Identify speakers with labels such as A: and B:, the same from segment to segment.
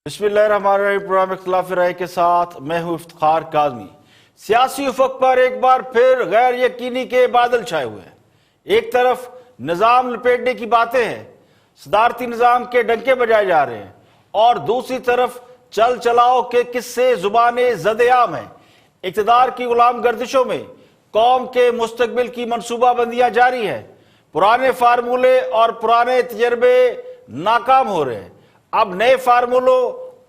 A: بسم اللہ الرحمن الرحیم۔ پروگرام اختلاف رائے کے ساتھ میں ہوں افتخار کاظمی۔ سیاسی افق پر ایک بار پھر غیر یقینی کے بادل چھائے ہوئے ہیں۔ ایک طرف نظام لپیٹنے کی باتیں ہیں، صدارتی نظام کے ڈنکے بجائے جا رہے ہیں، اور دوسری طرف چل چلاؤ کے قصے زبانیں زد عام ہیں۔ اقتدار کی غلام گردشوں میں قوم کے مستقبل کی منصوبہ بندیاں جاری ہیں۔ پرانے فارمولے اور پرانے تجربے ناکام ہو رہے ہیں۔ اب نئے فارمولوں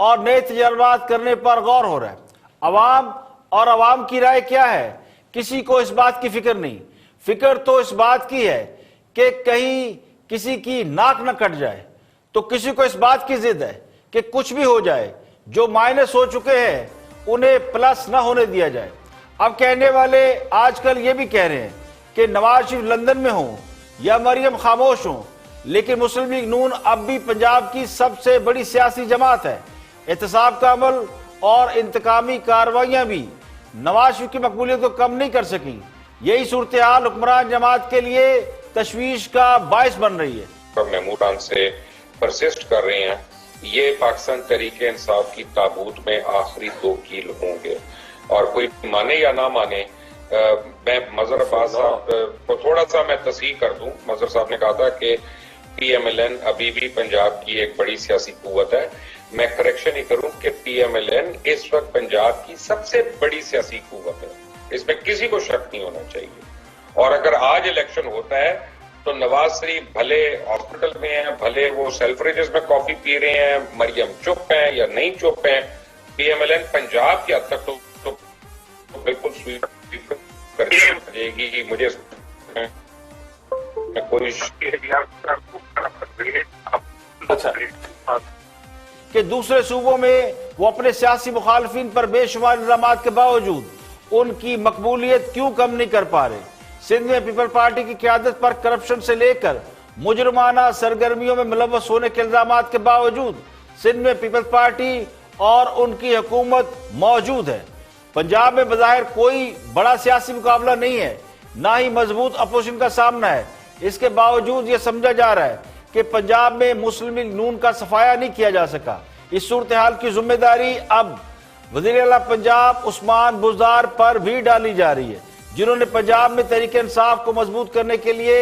A: اور نئے تجربات کرنے پر غور ہو رہا ہے۔ عوام اور عوام کی رائے کیا ہے؟ کسی کو اس بات کی فکر نہیں۔ فکر تو اس بات کی ہے کہ کہیں کسی کی ناک نہ کٹ جائے، تو کسی کو اس بات کی ضد ہے کہ کچھ بھی ہو جائے، جو مائنس ہو چکے ہیں انہیں پلس نہ ہونے دیا جائے۔ اب کہنے والے آج کل یہ بھی کہہ رہے ہیں کہ نواز شریف لندن میں ہوں یا مریم خاموش ہوں، لیکن مسلم لیگ نون اب بھی پنجاب کی سب سے بڑی سیاسی جماعت ہے۔ احتساب کا عمل اور انتقامی کارروائیاں بھی نواز شریف کی مقبولیت کو کم نہیں کر سکیں۔ یہی صورتحال حکمران جماعت کے لیے تشویش کا باعث بن رہی ہے۔
B: محمود خان سے پرسسٹ کر رہے ہیں، یہ پاکستان تحریک انصاف کی تابوت میں آخری دو کیل ہوں گے، اور کوئی مانے یا نہ مانے۔ میں مظہر عباس صاحب کو تھوڑا سا میں تصحیح کر دوں۔ مظہر صاحب نے کہا تھا کہ پی ایم ایل این ابھی بھی پنجاب کی ایک بڑی سیاسی قوت ہے۔ میں کریکشن ہی کروں کہ پی ایم ایل این اس وقت پنجاب کی سب سے بڑی سیاسی قوت ہے، اس میں کسی کو شک نہیں ہونا چاہیے۔ اور اگر آج الیکشن ہوتا ہے تو نواز شریف بھلے ہاسپٹل میں ہیں، بھلے وہ سیلفریجز میں کافی پی رہے ہیں، مریم چپ ہیں یا نہیں چپ ہیں، P M L N Punjab کی حد تک تو بالکل سویپ کر جائے گی۔ مجھے
A: کہ دوسرے صوبوں میں وہ اپنے سیاسی مخالفین پر بے شمار الزامات کے باوجود ان کی مقبولیت کیوں کم نہیں کر پا رہے؟ سندھ میں پیپل پارٹی کی قیادت پر کرپشن سے لے کر مجرمانہ سرگرمیوں میں ملوث ہونے کے الزامات کے باوجود سندھ میں پیپل پارٹی اور ان کی حکومت موجود ہے۔ پنجاب میں بظاہر کوئی بڑا سیاسی مقابلہ نہیں ہے، نہ ہی مضبوط اپوزیشن کا سامنا ہے۔ اس کے باوجود یہ سمجھا جا رہا ہے کہ پنجاب میں مسلم لیگ نون کا صفایا نہیں کیا جا سکا۔ اس صورتحال کی ذمہ داری اب وزیر اعلیٰ پنجاب عثمان بزدار پر بھی ڈالی جا رہی ہے، جنہوں نے پنجاب میں تحریک انصاف کو مضبوط کرنے کے لیے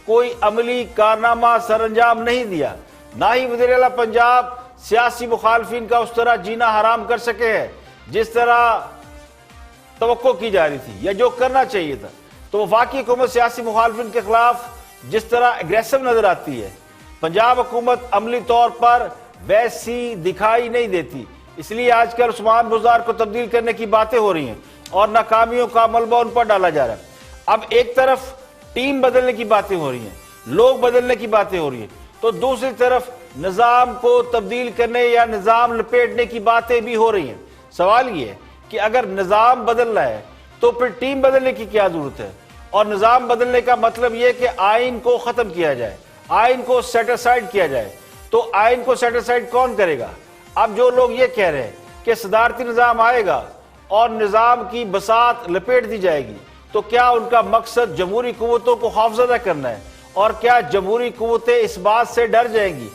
A: کوئی عملی کارنامہ سر انجام نہیں دیا۔ نہ ہی وزیر اعلیٰ پنجاب سیاسی مخالفین کا اس طرح جینا حرام کر سکے ہیں جس طرح توقع کی جا رہی تھی یا جو کرنا چاہیے تھا۔ تو وفاقی حکومت سیاسی مخالفین کے خلاف جس طرح اگریسو نظر آتی ہے، پنجاب حکومت عملی طور پر ویسی دکھائی نہیں دیتی۔ اس لیے آج کل عثمان بزدار کو تبدیل کرنے کی باتیں ہو رہی ہیں اور ناکامیوں کا ملبہ ان پر ڈالا جا رہا ہے۔ اب ایک طرف ٹیم بدلنے کی باتیں ہو رہی ہیں، لوگ بدلنے کی باتیں ہو رہی ہیں، تو دوسری طرف نظام کو تبدیل کرنے یا نظام لپیٹنے کی باتیں بھی ہو رہی ہیں۔ سوال یہ ہے کہ اگر نظام بدلنا ہے تو پھر ٹیم بدلنے کی کیا ضرورت ہے؟ اور نظام بدلنے کا مطلب یہ کہ آئین کو ختم کیا جائے، آئین کو سیٹ اسائیڈ کیا جائے۔ تو آئین کو سیٹ اسائیڈ کون کرے گا؟ اب جو لوگ یہ کہہ رہے ہیں کہ صدارتی نظام آئے گا اور نظام کی بساط لپیٹ دی جائے گی، تو کیا ان کا مقصد جمہوری قوتوں کو خوفزدہ کرنا ہے؟ اور کیا جمہوری قوتیں اس بات سے ڈر جائیں گی؟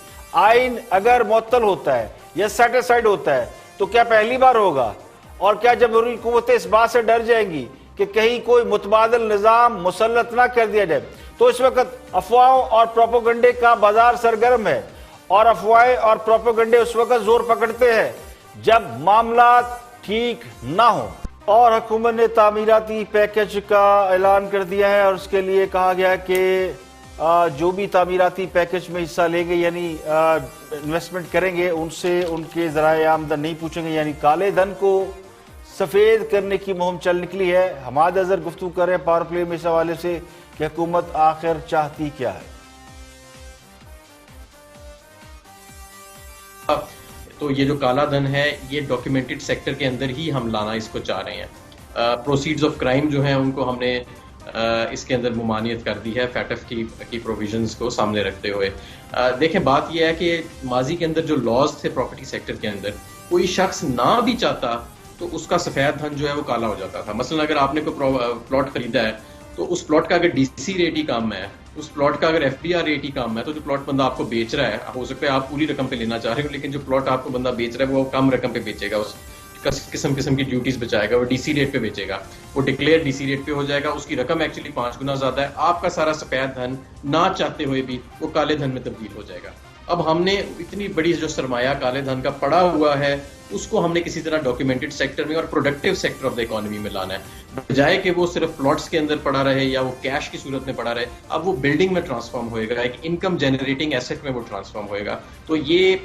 A: آئین اگر معطل ہوتا ہے یا سیٹ اسائیڈ ہوتا ہے تو کیا پہلی بار ہوگا؟ اور کیا جمہوری قوتیں اس بات سے ڈر جائیں گی کہ کہیں کوئی متبادل نظام مسلط نہ کر دیا جائے؟ تو اس وقت افواہوں اور پروپیگنڈے کا بازار سرگرم ہے، اور افواہیں اور پروپیگنڈے اس وقت زور پکڑتے ہیں جب معاملات ٹھیک نہ ہوں۔ اور حکومت نے تعمیراتی پیکج کا اعلان کر دیا ہے، اور اس کے لیے کہا گیا ہے کہ جو بھی تعمیراتی پیکج میں حصہ لیں گے، یعنی انویسٹمنٹ کریں گے، ان سے ان کے ذرائع آمدن نہیں پوچھیں گے، یعنی کالے دھن کو سفید کرنے کی مہم چل نکلی ہے۔ حماد اظہر گفتگو کر رہے ہیں پاور پلے میں اس حوالے سے کہ حکومت آخر چاہتی کیا ہے۔
C: تو یہ جو کالا دھن ہے یہ ڈاکیومنٹڈ سیکٹر کے اندر ہی ہم لانا اس کو چاہ رہے ہیں۔ پروسیڈز آف کرائم جو ہیں ان کو ہم نے اس کے اندر ممانعت کر دی ہے فیٹف کی پروویژنز کو سامنے رکھتے ہوئے۔ دیکھیں بات یہ ہے کہ ماضی کے اندر جو لاز تھے پراپرٹی سیکٹر کے اندر، کوئی شخص نہ بھی چاہتا تو اس کا سفید دھن جو ہے وہ کالا ہو جاتا تھا۔ مثلا اگر آپ نے کوئی پلاٹ خریدا ہے تو اس پلاٹ کا اگر ڈی سی ریٹ ہی کم ہے اس پلاٹ کا اگر FBR ریٹ ہی کم ہے تو جو پلاٹ بندہ آپ کو بیچ رہا ہے، ہو سکتا ہے آپ پوری رقم پہ لینا چاہ رہے ہو، لیکن جو پلاٹ آپ کو بندہ بیچ رہا ہے وہ کم رقم پہ بیچے گا، اس قسم کی ڈیوٹیز بچائے گا، وہ DC ریٹ پہ بیچے گا، وہ ڈکلیئر DC ریٹ پہ ہو جائے گا، اس کی رقم ایکچولی 5 گنا زیادہ ہے، آپ کا سارا سفید دھن نہ چاہتے ہوئے بھی وہ کالے دھن میں تبدیل ہو جائے گا۔ اب ہم نے اتنی بڑی جو سرمایہ کالے دھن کا پڑا ہوا ہے اس کو ہم نے کسی طرح ڈاکیومنٹڈ سیکٹر میں اور productive sector of the economy میں لانا ہے، بجائے کہ وہ صرف پلاٹس کے اندر پڑا رہے یا وہ کیش کی صورت میں پڑا رہے، اب وہ بلڈنگ میں ٹرانسفارم ہوئے گا، ایک انکم جنریٹنگ ایسٹ میں وہ ٹرانسفارم ہوئے گا۔ تو یہ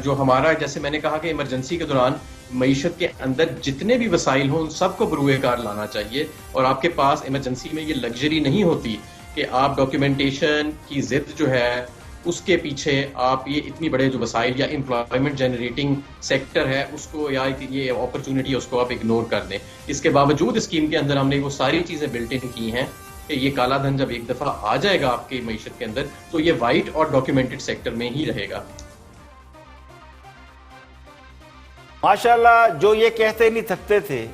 C: جو ہمارا، جیسے میں نے کہا کہ ایمرجنسی کے دوران معیشت کے اندر جتنے بھی وسائل ہوں ان سب کو بروئے کار لانا چاہیے، اور آپ کے پاس ایمرجنسی میں یہ لگژری نہیں ہوتی کہ آپ ڈاکیومنٹیشن کی ضد جو ہے اس کے پیچھے آپ یہ اتنی بڑے جو وسائل یا امپلائمنٹ جنریٹنگ سیکٹر ہے اس کو یا یہ اپرچونٹی ہے اس کو آپ اگنور کر دیں۔ اس کے باوجود اسکیم کے اندر ہم نے وہ ساری چیزیں بلٹ ان کی ہیں کہ یہ کالا دھن جب ایک دفعہ آ جائے گا آپ کی معیشت کے اندر تو یہ وائٹ اور ڈاکیومنٹڈ سیکٹر میں ہی رہے گا۔
A: ماشاءاللہ، جو یہ کہتے نہیں تھکتے تھے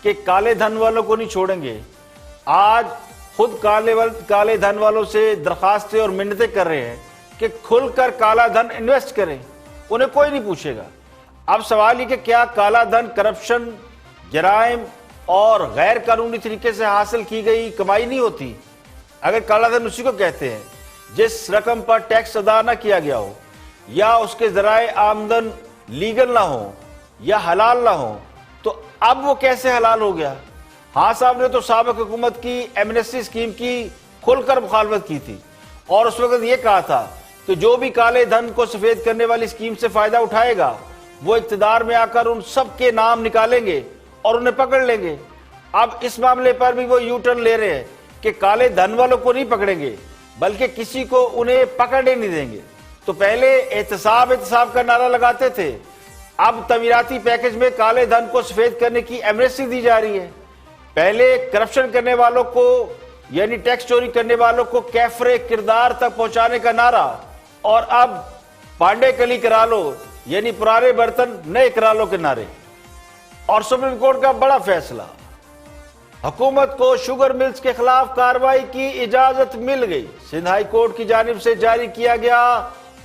A: کہ کالے دھن والوں کو نہیں چھوڑیں گے، آج خود کالے دھن والوں سے درخواستیں اور منتیں کر رہے ہیں کہ کھل کر کالا دھن انویسٹ کریں، انہیں کوئی نہیں پوچھے گا۔ اب سوال یہ کہ کیا کالا دھن کرپشن، جرائم اور غیر قانونی طریقے سے حاصل کی گئی کمائی نہیں ہوتی؟ اگر کالا دھن اسی کو کہتے ہیں جس رقم پر ٹیکس ادا نہ کیا گیا ہو یا اس کے ذرائع آمدن لیگل نہ ہو یا حلال نہ ہو، تو اب وہ کیسے حلال ہو گیا؟ ہاں صاحب نے تو سابق حکومت کی ایمنسٹی اسکیم کی کھل کر مخالفت کی تھی اور اس وقت یہ کہا تھا کہ جو بھی کالے دھن کو سفید کرنے والی اسکیم سے فائدہ اٹھائے گا وہ اقتدار میں آ کر ان سب کے نام نکالیں گے اور انہیں پکڑ لیں گے۔ اب اس معاملے پر بھی وہ یو ٹرن لے رہے ہیں کہ کالے دھن والوں کو نہیں پکڑیں گے بلکہ کسی کو انہیں پکڑنے نہیں دیں گے۔ تو پہلے احتساب کا نعرہ لگاتے تھے، اب تعمیراتی پیکج میں کالے دھن کو سفید کرنے کی ایمنسٹی دی جا رہی ہے۔ پہلے کرپشن کرنے والوں کو یعنی ٹیکس چوری کرنے والوں کو کیفر کردار تک پہنچانے کا نعرہ، اور اب پانڈے کلی کرا لو یعنی پرانے برتن نئے کرا لو کے نعرے۔ اور سپریم کورٹ کا بڑا فیصلہ، حکومت کو شوگر ملز کے خلاف کارروائی کی اجازت مل گئی۔ سندھ ہائی کورٹ کی جانب سے جاری کیا گیا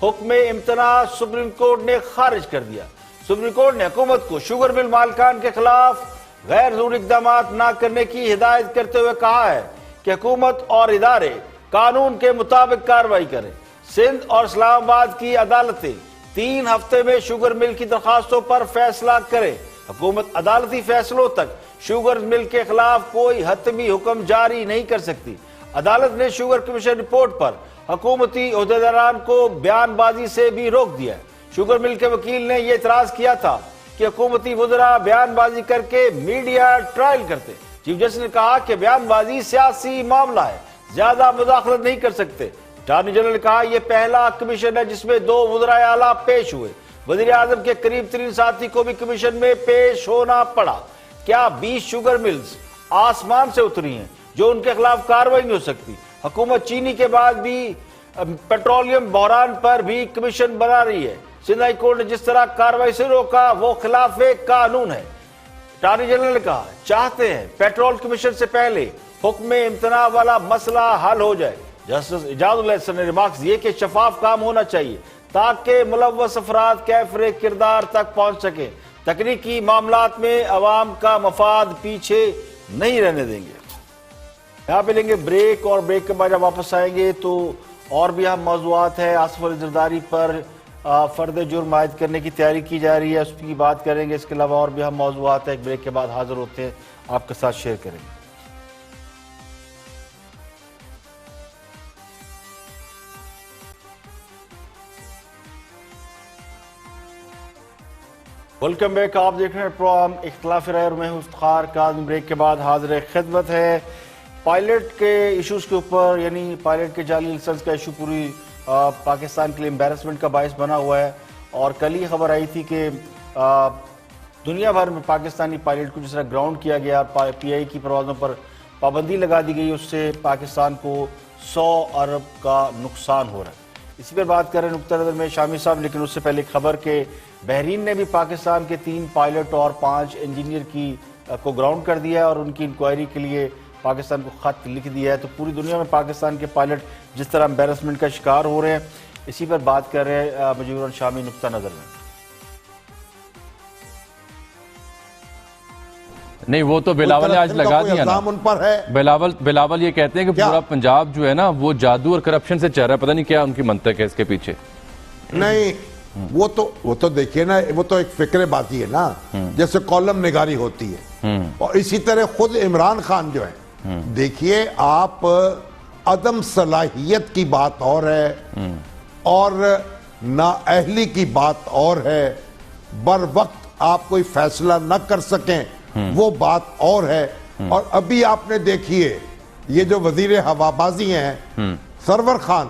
A: حکم امتناع سپریم کورٹ نے خارج کر دیا۔ سپریم کورٹ نے حکومت کو شوگر مل مالکان کے خلاف غیر ضروری اقدامات نہ کرنے کی ہدایت کرتے ہوئے کہا ہے کہ حکومت اور ادارے قانون کے مطابق کارروائی کریں۔ سندھ اور اسلام آباد کی عدالتیں 3 ہفتے میں شوگر مل کی درخواستوں پر فیصلہ کریں۔ حکومت عدالتی فیصلوں تک شوگر مل کے خلاف کوئی حتمی حکم جاری نہیں کر سکتی۔ عدالت نے شوگر کمیشن رپورٹ پر حکومتی عہدیداران کو بیان بازی سے بھی روک دیا ہے۔ شوگر مل کے وکیل نے یہ اعتراض کیا تھا کہ حکومتی وزراء بیان بازی کر کے میڈیا ٹرائل کرتے۔ چیف جسٹس نے کہا کہ بیان بازی سیاسی معاملہ ہے، زیادہ مداخلت نہیں کر سکتے۔ اٹارنی جنرل نے کہا یہ پہلا کمیشن ہے جس میں 2 وزراء اعلیٰ پیش ہوئے۔ وزیر اعظم کے قریب ترین ساتھی کو بھی کمیشن میں پیش ہونا پڑا۔ کیا 20 شوگر ملز آسمان سے اتری ہیں جو ان کے خلاف کارروائی نہیں ہو سکتی؟ حکومت چینی کے بعد بھی پیٹرولیم بحران پر بھی کمیشن بنا رہی ہے۔ سندھ ہائی کورٹ نے جس طرح کارروائی سے روکا وہ خلاف قانون ہے۔ اٹارنی جنرل نے کہا چاہتے ہیں پیٹرول کمیشن سے پہلے حکم امتناع والا مسئلہ حل ہو جائے۔ جسٹس اعجاز اللہ احسن نے ریمارکس یہ کہ شفاف کام ہونا چاہیے تاکہ ملوث افراد کیفر کردار تک پہنچ سکیں۔ تکنیکی معاملات میں عوام کا مفاد پیچھے نہیں رہنے دیں گے۔ یہاں پہ لیں گے بریک، اور بریک کے بعد جب واپس آئیں گے تو اور بھی اہم موضوعات ہیں۔ آصف علی زرداری پر فرد جرم عائد کرنے کی تیاری کی جا رہی ہے، اس کی بات کریں گے۔ اس کے علاوہ اور بھی اہم موضوعات ہیں، ایک بریک کے بعد حاضر ہوتے ہیں، آپ کے ساتھ شیئر کریں گے۔ ویلکم بیک، آپ دیکھ رہے ہیں پروگرام اختلاف رائے اور میں ہوں افتخار کاظم۔ بریک کے بعد حاضر خدمت ہے۔ پائلٹ کے ایشوز کے اوپر، یعنی پائلٹ کے جعلی لائسنس کا ایشو پوری پاکستان کے لیے امبیرسمنٹ کا باعث بنا ہوا ہے، اور کل ہی خبر آئی تھی کہ دنیا بھر میں پاکستانی پائلٹ کو جس طرح گراؤنڈ کیا گیا، پی آئی کی پروازوں پر پابندی لگا دی گئی، اس سے پاکستان کو 100 ارب کا نقصان ہو رہا ہے۔ اسی پر بات کر رہے ہیں نقطہ نظر میں شامی صاحب، لیکن اس سے پہلے خبر کہ بحرین نے بھی پاکستان کے 3 پائلٹ اور 5 انجینئر کو گراؤنڈ کر دیا ہے اور ان کی انکوائری کے لیے پاکستان کو خط لکھ دیا ہے. تو پوری دنیا میں پاکستان کے پائلٹ جس طرح امبیرسمنٹ کا شکار ہو رہے ہیں, اسی پر بات کر رہے ہیں مجیور شامی نقطہ نظر میں.
D: نہیں وہ تو بلاول نے آج لگا دیا نا,
E: ان پر ہے.
D: بلاول یہ کہتے ہیں کہ پورا پنجاب جو ہے نا وہ جادو اور کرپشن سے چل رہا ہے, پتہ نہیں کیا ان کی منطق ہے اس کے پیچھے.
E: نہیں وہ تو دیکھیے نا, وہ تو ایک فکر بازی ہے نا, جیسے کالم نگاری ہوتی ہے. اور اسی طرح خود عمران خان جو ہے, دیکھیے آپ, عدم صلاحیت کی بات اور ہے اور نااہلی کی بات اور ہے, بر وقت آپ کوئی فیصلہ نہ کر سکیں وہ بات اور ہے. اور ابھی آپ نے دیکھیے یہ جو وزیر ہوابازی ہیں سرور خان,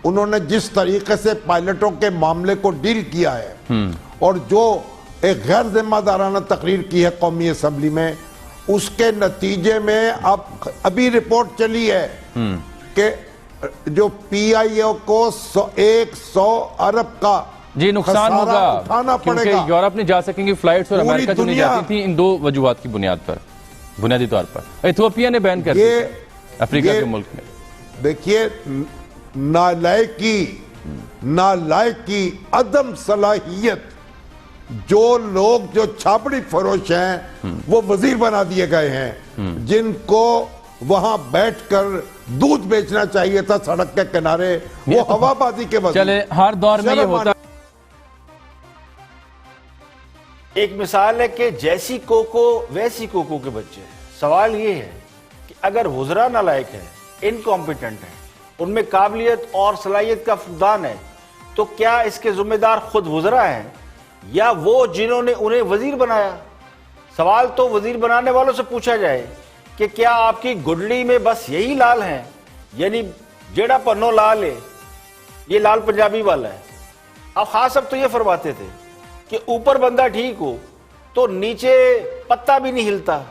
E: انہوں نے جس طریقے سے پائلٹوں کے معاملے کو ڈیل کیا ہے اور جو ایک غیر ذمہ دارانہ تقریر کی ہے قومی اسمبلی میں, اس کے نتیجے میں ابھی رپورٹ چلی ہے کہ جو پی آئی اے کو 100 ارب کا
D: جی نقصان ہوگا, کیونکہ یورپ نہیں جا سکیں گی فلائٹس اور امریکہ جو نہیں جاتی تھی ان 2 وجوہات کی بنیادی طور پر. ایتھوپیا نے بین کر دیا افریقہ کے ملک میں.
E: دیکھیے نالائقی, عدم صلاحیت, جو لوگ جو چھاپڑی فروش ہیں وہ وزیر بنا دیے گئے ہیں, جن کو وہاں بیٹھ کر دودھ بیچنا چاہیے تھا سڑک کے کنارے, وہ ہوا بازی کے وزیر.
D: چلے ہر دور میں یہ ہوتا.
A: ایک مثال ہے کہ جیسی کوکو ویسی کوکو کے بچے. سوال یہ ہے کہ اگر وزراء نالائق ہیں, انکمپیٹنٹ ہیں, ان میں قابلیت اور صلاحیت کا فقدان ہے, تو کیا اس کے ذمہ دار خود وزراء ہیں یا وہ جنہوں نے انہیں وزیر بنایا؟ سوال تو وزیر بنانے والوں سے پوچھا جائے کہ کیا آپ کی گڈلی میں بس یہی لال ہیں, یعنی جیڑا پنو لال ہے یہ لال پنجابی والا ہے. اب خاص اب تو یہ فرماتے تھے کہ اوپر بندہ ٹھیک ہو تو نیچے پتا بھی نہیں ہلتا,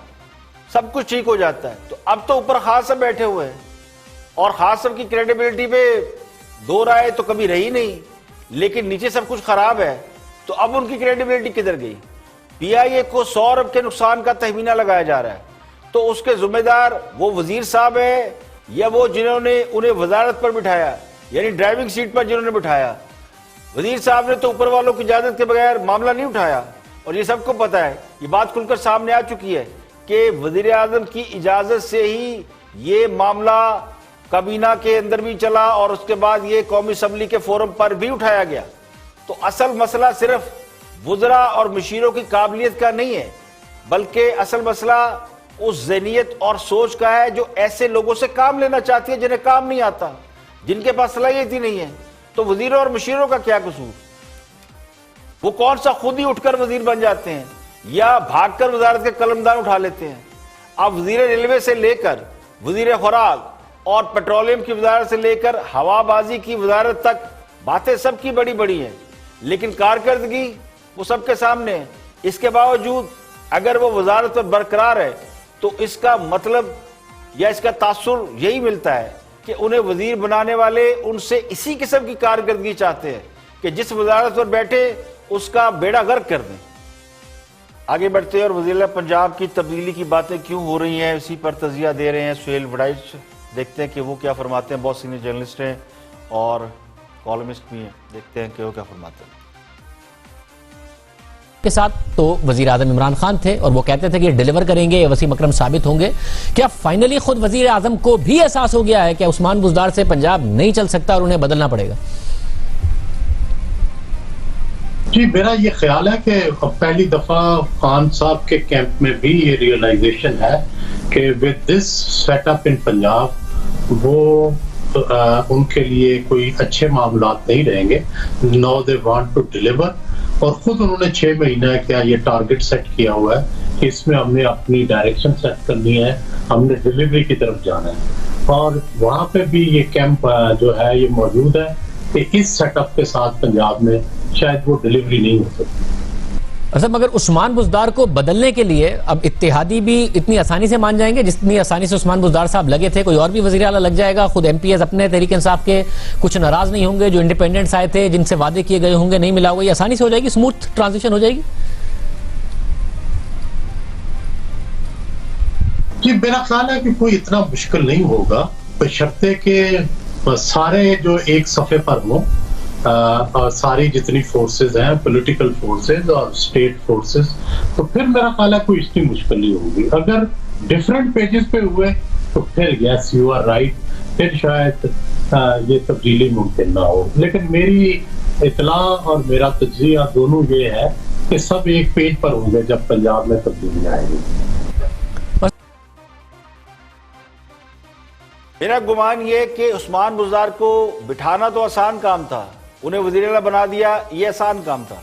A: سب کچھ ٹھیک ہو جاتا ہے. تو اب تو اوپر خاص صاحب بیٹھے ہوئے ہیں اور خاص صاحب کی کریڈیبلٹی پہ 2 رائے تو کبھی رہی نہیں, لیکن نیچے سب کچھ خراب ہے. تو اب ان کی کریڈیبلٹی کدھر گئی؟ پی آئی اے کو 100 ارب کے نقصان کا تخمینہ لگایا جا رہا ہے, تو اس کے ذمہ دار وہ وزیر صاحب ہیں یا وہ جنہوں نے انہیں وزارت پر بٹھایا, یعنی ڈرائیونگ سیٹ پر جنہوں نے بٹھایا. وزیر صاحب نے تو اوپر والوں کی اجازت کے بغیر معاملہ نہیں اٹھایا, اور یہ سب کو پتا ہے, یہ بات کھل کر سامنے آ چکی ہے کہ وزیر اعظم کی اجازت سے ہی یہ معاملہ کابینہ کے اندر بھی چلا اور اس کے بعد یہ قومی اسمبلی کے فورم پر بھی اٹھایا گیا. تو اصل مسئلہ صرف وزراء اور مشیروں کی قابلیت کا نہیں ہے, بلکہ اصل مسئلہ اس ذہنیت اور سوچ کا ہے جو ایسے لوگوں سے کام لینا چاہتی ہے جنہیں کام نہیں آتا, جن کے پاس صلاحیت ہی نہیں ہے. تو وزیروں اور مشیروں کا کیا قصور؟ وہ کون سا خود ہی اٹھ کر وزیر بن جاتے ہیں یا بھاگ کر وزارت کے قلمدان اٹھا لیتے ہیں؟ اب وزیر ریلوے سے لے کر وزیر خوراک اور پیٹرولیم کی وزارت سے لے کر ہوا بازی کی وزارت تک باتیں سب کی بڑی بڑی ہیں, لیکن کارکردگی وہ سب کے سامنے ہے. اس کے باوجود اگر وہ وزارت پر برقرار ہے تو اس کا مطلب یا اس کا تاثر یہی ملتا ہے کہ انہیں وزیر بنانے والے ان سے اسی قسم کی کارکردگی چاہتے ہیں کہ جس وزارت پر بیٹھے اس کا بیڑا غرق کر دیں. آگے بڑھتے ہیں اور وزیر پنجاب کی تبدیلی کی باتیں کیوں ہو رہی ہیں, اسی پر تجزیہ دے رہے ہیں سہیل وڈائچ. دیکھتے ہیں کہ وہ کیا فرماتے ہیں. بہت سینئر جرنلسٹ ہیں اور کالمسٹ بھی ہیں, دیکھتے ہیں کہ وہ کیا فرماتے ہیں.
F: کے ساتھ تو وزیر اعظم عمران خان تھے اور وہ کہتے تھے کہ یہ ڈیلیور کریں گے, یہ وسیم اکرم ثابت ہوں گے. کیا فائنلی خود وزیر اعظم کو بھی احساس ہو گیا ہے کہ عثمان بزدار سے پنجاب نہیں چل سکتا اور انہیں بدلنا پڑے گا؟
G: جی میرا یہ خیال ہے کہ پہلی دفعہ خان صاحب کے کیمپ میں بھی یہ ریئلائزیشن ہے کہ with this set up in Punjab وہ ان کے لیے کوئی اچھے معاملات نہیں رہیں گے. Now they want to deliver. اور خود انہوں نے 6 مہینہ کیا یہ ٹارگٹ سیٹ کیا ہوا ہے کہ اس میں ہم نے اپنی ڈائریکشن سیٹ کرنی ہے, ہم نے ڈیلیوری کی طرف جانا ہے. اور وہاں پہ بھی یہ کیمپ جو ہے یہ موجود ہے کہ اس سیٹ اپ کے ساتھ پنجاب میں شاید وہ ڈیلیوری نہیں ہو سکتی.
F: اصل مگر عثمان بزدار کو بدلنے کے لیے اب اتحادی بھی اتنی آسانی سے مان جائیں گے جتنی آسانی سے عثمان بزدار صاحب لگے تھے؟ کوئی اور بھی وزیر اعلیٰ لگ جائے گا؟ خود ایم پی ایز اپنے تحریک انصاف کے کچھ ناراض نہیں ہوں گے؟ جو انڈیپینڈنٹس آئے تھے جن سے وعدے کیے گئے ہوں گے نہیں ملا ہوگا, یہ آسانی سے ہو جائے گی, اسموتھ ٹرانزیشن ہو جائے گی؟
G: جی जी मेरा ख्याल है कि कोई इतना मुश्किल नहीं होगा, बशर्ते कि सारे जो एक सफ़े पर हों, और सारी जितनी फोर्सेस हैं, पॉलिटिकल फोर्सेस और स्टेट फोर्सेस, तो फिर मेरा ख्याल है कोई इतनी मुश्किल नहीं होगी। अगर डिफरेंट पेजेस पे हुए तो फिर यस यू आर राइट, फिर शायद ये तब्दीली मुमकिन ना हो। लेकिन मेरी इतला और मेरा तज्जिया दोनों ये है कि सब एक पेज पर होंगे जब पंजाब में तब्दीली आएगी।
A: मेरा गुमान ये कि उस्मान बुज़दार को बिठाना तो आसान काम था, उन्हें वज़ीर आला बना दिया ये आसान काम था,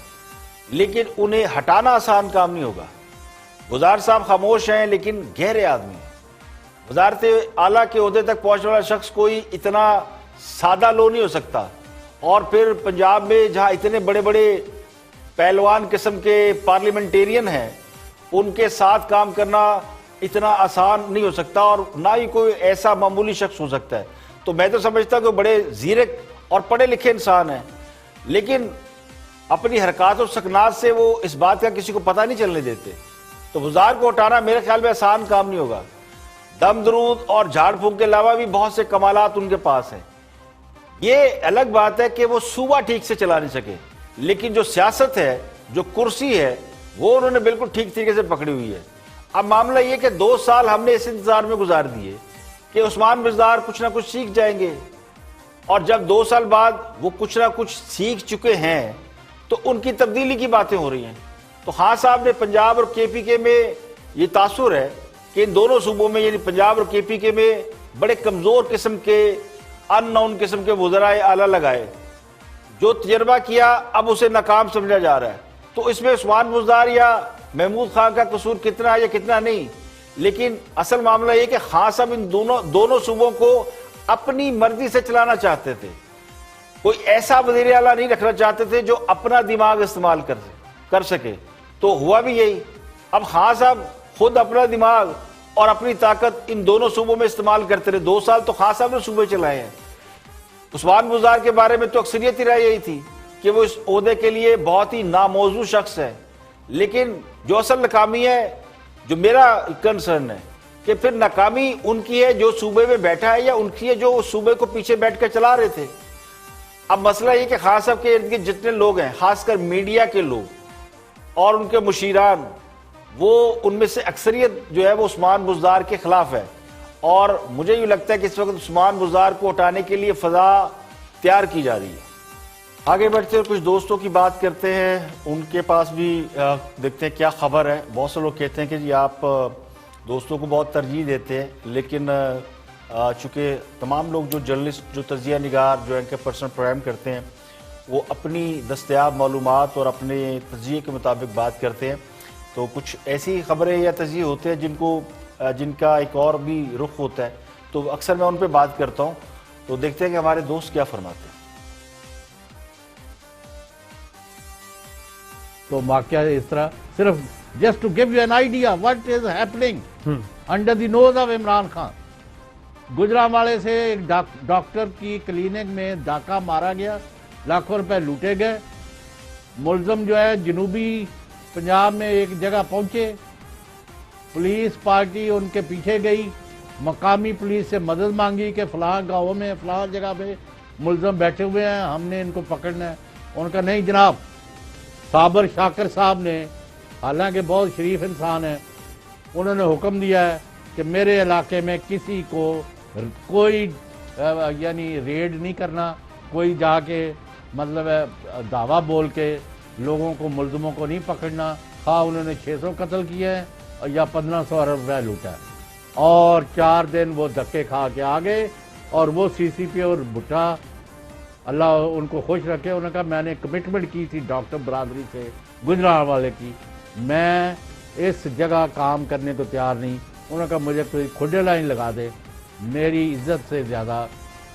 A: लेकिन उन्हें हटाना आसान काम नहीं होगा। बुज़दार साहब खामोश हैं लेकिन गहरे आदमी हैं। वज़ारत आला के ओहदे तक पहुंचने वाला शख्स कोई इतना सादा लो नहीं हो सकता, और फिर पंजाब में जहां इतने बड़े बड़े पहलवान किस्म के पार्लियामेंटेरियन हैं, उनके साथ काम करना इतना आसान नहीं हो सकता, और ना ही कोई ऐसा मामूली शख्स हो सकता है। तो मैं तो समझता हूं कि बड़े ज़ीरक और पढ़े लिखे इंसान हैं, लेकिन अपनी हरकत और सकनात से वो इस बात का किसी को पता नहीं चलने देते। तो बुज़दार को हटाना मेरे ख्याल में आसान काम नहीं होगा। दम दरूद और झाड़ फूंक के अलावा भी बहुत से कमालात उनके पास हैं। ये अलग बात है कि वो सूबा ठीक से चला नहीं सके, लेकिन जो सियासत है, जो कुर्सी है, वो उन्होंने बिल्कुल ठीक तरीके से पकड़ी हुई है। अब मामला ये कि 2 साल हमने इस इंतजार में गुजार दिए कि उस्मान बुज़दार कुछ ना कुछ सीख जाएंगे, और जब 2 साल बाद वो कुछ ना कुछ सीख चुके हैं तो उनकी तब्दीली की बातें हो रही हैं। तो खान साहब ने पंजाब और KPK में ये तासुर है कि इन दोनों सूबों में, यानी पंजाब और KPK में, बड़े कमज़ोर किस्म के अननोन किस्म के वज़राए आला लगाए। जो तजर्बा किया अब उसे नाकाम समझा जा रहा है। तो इसमें उस्मान बुज़दार या महमूद खान का कसूर कितना है या कितना नहीं, लेकिन असल मामला ये कि खान साहब इन दोनों सूबों को अपनी मर्जी से चलाना चाहते थे। कोई ऐसा वज़ीर आला नहीं रखना चाहते थे जो अपना दिमाग इस्तेमाल कर सके। तो हुआ भी यही। अब खान साहब खुद अपना दिमाग और अपनी ताकत इन दोनों सूबों में इस्तेमाल करते रहे। 2 साल तो खान साहब ने सूबे चलाए हैं। उस्मान बुज़दार के बारे में तो अक्सरियत ही राय यही थी कि वो इस ओहदे के लिए बहुत ही नामौजू शख्स है, लेकिन जो असल नाकामी है, जो मेरा कंसर्न है कि फिर नाकामी उनकी है जो सूबे में बैठा है, या उनकी है जो उस सूबे को पीछे बैठ कर चला रहे थे। अब मसला ये कि खान साहब के इर्द गिर्द जितने लोग हैं, खासकर मीडिया के लोग और उनके मुशीरान, वो उनमें से अक्सरियत जो है वो उस्मान बुज़दार के खिलाफ है, और मुझे यूँ लगता है कि इस वक्त उस्मान बुज़दार को हटाने के लिए फ़ज़ा तैयार की जा रही है। आगे बढ़ते हैं, कुछ दोस्तों की बात करते हैं, उनके पास भी देखते हैं क्या खबर है। बहुत से लोग कहते हैं कि जी आप दोस्तों को बहुत तरजीह देते हैं, लेकिन चूँकि तमाम लोग जो जर्नलिस्ट, जो तजिया निगार, जो इनके पर्सनल प्रोग्राम करते हैं, वो अपनी दस्तयाब मालूमात और अपने तजिए के मुताबिक बात करते हैं। तो कुछ ऐसी खबरें या तजिए होते हैं जिनका एक और भी रुख होता है, तो अक्सर मैं उन पर बात करता हूँ। तो देखते हैं कि हमारे दोस्त क्या फरमाते हैं।
H: तो वाकया इस तरह, सिर्फ just to give you an idea what is happening under the nose of Imran Khan. गुजरांवाले से एक डॉक्टर की क्लिनिक में डाका मारा गया, लाखों रुपए लूटे गए। मुलजम जो है जनूबी पंजाब में एक जगह पहुंचे, पुलिस पार्टी उनके पीछे गई, मकामी पुलिस से मदद मांगी कि फलां गाँव में फलां जगह पे मुलजम बैठे हुए हैं, हमने इनको पकड़ना है। उनका नहीं जनाब, साबर शाकर साहब ने, हालांकि बहुत शरीफ इंसान है, उन्होंने हुक्म दिया है कि मेरे इलाके में किसी को कोई यानी रेड नहीं करना, कोई जाके मतलब दावा बोल के लोगों को, मुलजमों को नहीं पकड़ना। हाँ, उन्होंने 600 कत्ल किए हैं या 1500 अरब रुपया लूटा है, और 4 दिन वो धक्के खा के आ गए। और वो CCP और भुट्टा, अल्लाह उनको खुश रखे, उन्होंने कहा मैंने कमिटमेंट की थी डॉक्टर बरादरी से, गुजरांवाले की, मैं इस जगह काम करने को तैयार नहीं। उन्होंने कहा मुझे कोई खुडे लाइन लगा दे, मेरी इज्जत से ज़्यादा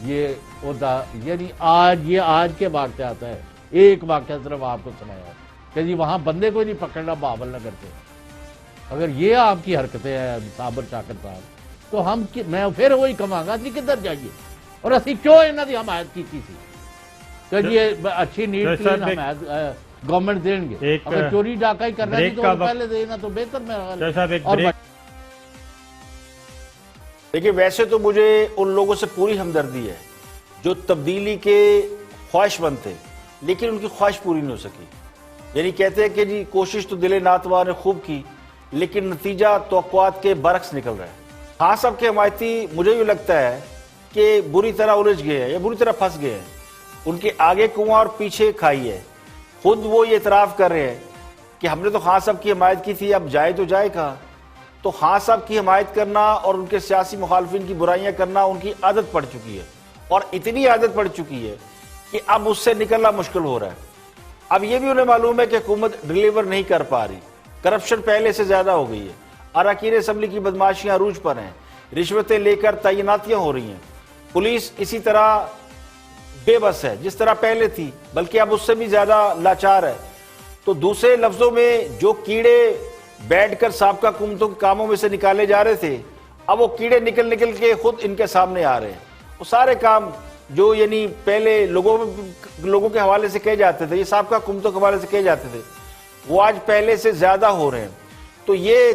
H: ये होता। यानी आज के वाक़यात है, एक वाक़या सिर्फ आपको सुनाया कि जी वहाँ बंदे को नहीं पकड़ना बहावल नगर से। अगर ये आपकी हरकतें हैं साबर शाकर साहब, तो मैं फिर वही कमांगा कि किधर जाइए, और असी क्यों इन्हों की हमायत की थी कि जी अच्छी नीट क्लीन हमायत गवर्नमेंट देंगे। अगर चोरी डाका ही करना है तो पहले देना तो बेहतर। मेरा
A: देखिए, वैसे तो मुझे उन लोगों से पूरी हमदर्दी है जो तब्दीली के ख्वाहिशमंद थे, लेकिन उनकी ख्वाहिश पूरी नहीं हो सकी। यानी कहते हैं कि जी कोशिश तो दिले नातवा ने खूब की, लेकिन नतीजा तवक्कुआत के बरक्स निकल रहा है। हाँ, सब के हमायती मुझे भी लगता है कि बुरी तरह उलझ गए हैं या बुरी तरह फंस गए हैं। उनके आगे कुआं और पीछे खाई है। खुद वो ये इतराफ़ कर रहे हैं कि हमने तो खान साहब की हमायत की थी, अब जाए तो जाए कहाँ। तो खान साहब की हमायत करना और उनके सियासी मुखालफिन की बुराइयां करना उनकी आदत पड़ चुकी है, और इतनी आदत पड़ चुकी है कि अब उससे निकलना मुश्किल हो रहा है। अब ये भी उन्हें मालूम है कि हुकूमत डिलीवर नहीं कर पा रही, करप्शन पहले से ज्यादा हो गई है, अरकान असम्बली की बदमाशियां अरूज पर हैं, रिश्वतें लेकर तैनातियां हो रही हैं, पुलिस इसी तरह बेबस है जिस तरह पहले थी, बल्कि अब उससे भी ज्यादा लाचार है। तो दूसरे लफ्जों में जो कीड़े बैठकर साबका हुकूमतों के कामों में से निकाले जा रहे थे, अब वो कीड़े निकल निकल के खुद इनके सामने आ रहे हैं। वो सारे काम जो यानी पहले लोगों के हवाले से कहे जाते थे, ये साबका हुकूमतों के हवाले से कहे जाते थे, वो आज पहले से ज्यादा हो रहे हैं। तो ये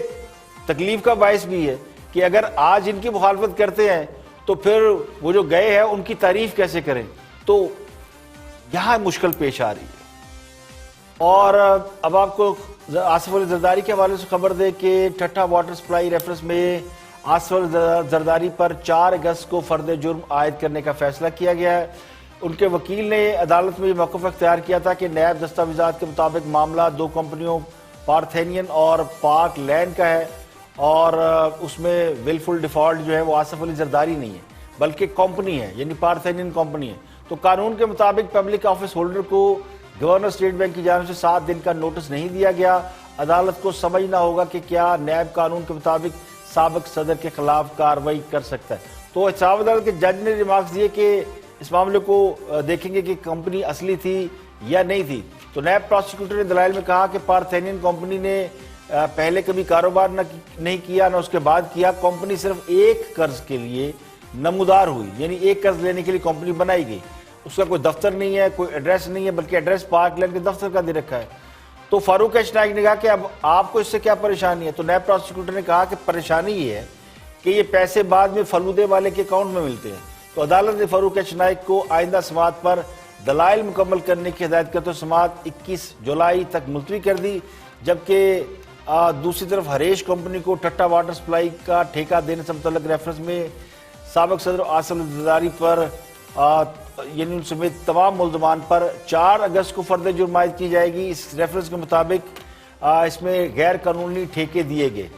A: तकलीफ का बायस भी है कि अगर आज इनकी मुखालफत करते हैं तो फिर वो जो गए हैं उनकी तारीफ कैसे करें। तो यहां मुश्किल पेश आ रही है। और अब आपको आसिफ अली जरदारी के हवाले से खबर दे कि ठट्ठा वाटर सप्लाई रेफरेंस में आसिफ अली जरदारी पर 4 अगस्त को फर्द जुर्म आयद करने का फैसला किया गया है। उनके वकील ने अदालत में ये मौक़िफ़ अख्तियार किया था कि नैब दस्तावेज़ात के मुताबिक मामला 2 कंपनियों पार्थेनियन और पार्क लैंड का है, और उसमें विलफुल डिफॉल्ट जो है वो आसिफ अली जरदारी नहीं है बल्कि कंपनी है, यानी पार्थेनियन कंपनी है। तो कानून के मुताबिक पब्लिक ऑफिस होल्डर को गवर्नर स्टेट बैंक की जानिब से 7 दिन का नोटिस नहीं दिया गया। अदालत को समझना होगा कि क्या नैब कानून के मुताबिक साबिक सदर के खिलाफ कार्रवाई कर सकता है। तो हिसाब अदालत के जज ने रिमार्क्स दिए कि इस मामले को देखेंगे कि कंपनी असली थी या नहीं थी। तो नैब प्रोसिक्यूटर ने दलाइल में कहा कि पार्थेनियन कंपनी ने पहले कभी कारोबार नहीं किया, न उसके बाद किया। कंपनी सिर्फ एक कर्ज के लिए नमूदार हुई, यानी एक कर्ज लेने के लिए कंपनी बनाई गई। उसका कोई दफ्तर नहीं है, कोई एड्रेस नहीं है, बल्कि एड्रेस पार्कलैंड के दफ्तर का दे रखा है। तो फारूक एच नाइक ने कहा कि अब आपको इससे क्या परेशानी है। तो नैब प्रोसिक्यूटर ने कहा कि परेशानी ये है कि ये पैसे बाद में फलूदे वाले के अकाउंट में मिलते हैं। तो अदालत ने फारूक एच नाइक को आइंदा समाअत पर दलाइल मुकम्मल करने की हिदायत करते हुए समाअत 21 जुलाई तक मुलतवी कर दी। जबकि दूसरी तरफ हरेश कंपनी को ठट्ठा वाटर सप्लाई का ठेका देने से मुतल्लिक रेफरेंस में साबिक सदर आसिफ अली जरदारी पर यानी उन समेत तमाम मुल्ज़मान पर 4 अगस्त को फर्द जुर्म आयद की जाएगी। इस रेफरेंस के मुताबिक इसमें गैर कानूनी ठेके दिए गए।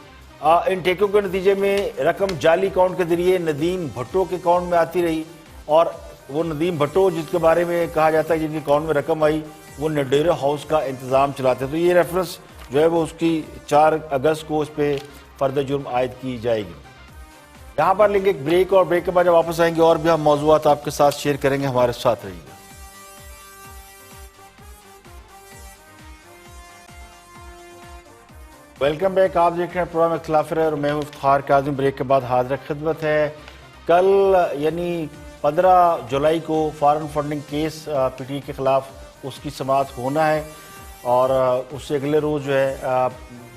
A: इन ठेकों के नतीजे में रकम जाली अकाउंट के जरिए नदीम भट्टो के अकाउंट में आती रही, और वो नदीम भट्टो जिसके बारे में कहा जाता है जिनके अकाउंट में रकम आई वो नडेरा हाउस का इंतज़ाम चलाते। तो ये रेफरेंस जो है वो उसकी 4 अगस्त को उस पर फर्द जुर्म आयद की जाएगी। यहाँ पर लेंगे एक ब्रेक, और ब्रेक के बाद जब वापस आएंगे और भी हम मौज़ूआत आपके साथ शेयर करेंगे। हमारे साथ रहिएगा। Welcome back. आप देख रहे हैं प्रोग्राम इख्तिलाफ राय और मैं हूं इफ्तिखार काज़िम। ब्रेक के बाद हाजिर खिदमत है। कल यानी 15 जुलाई को फॉरेन फंडिंग केस पीटीआई के खिलाफ उसकी समाअत होना है, और उससे अगले रोज़ जो है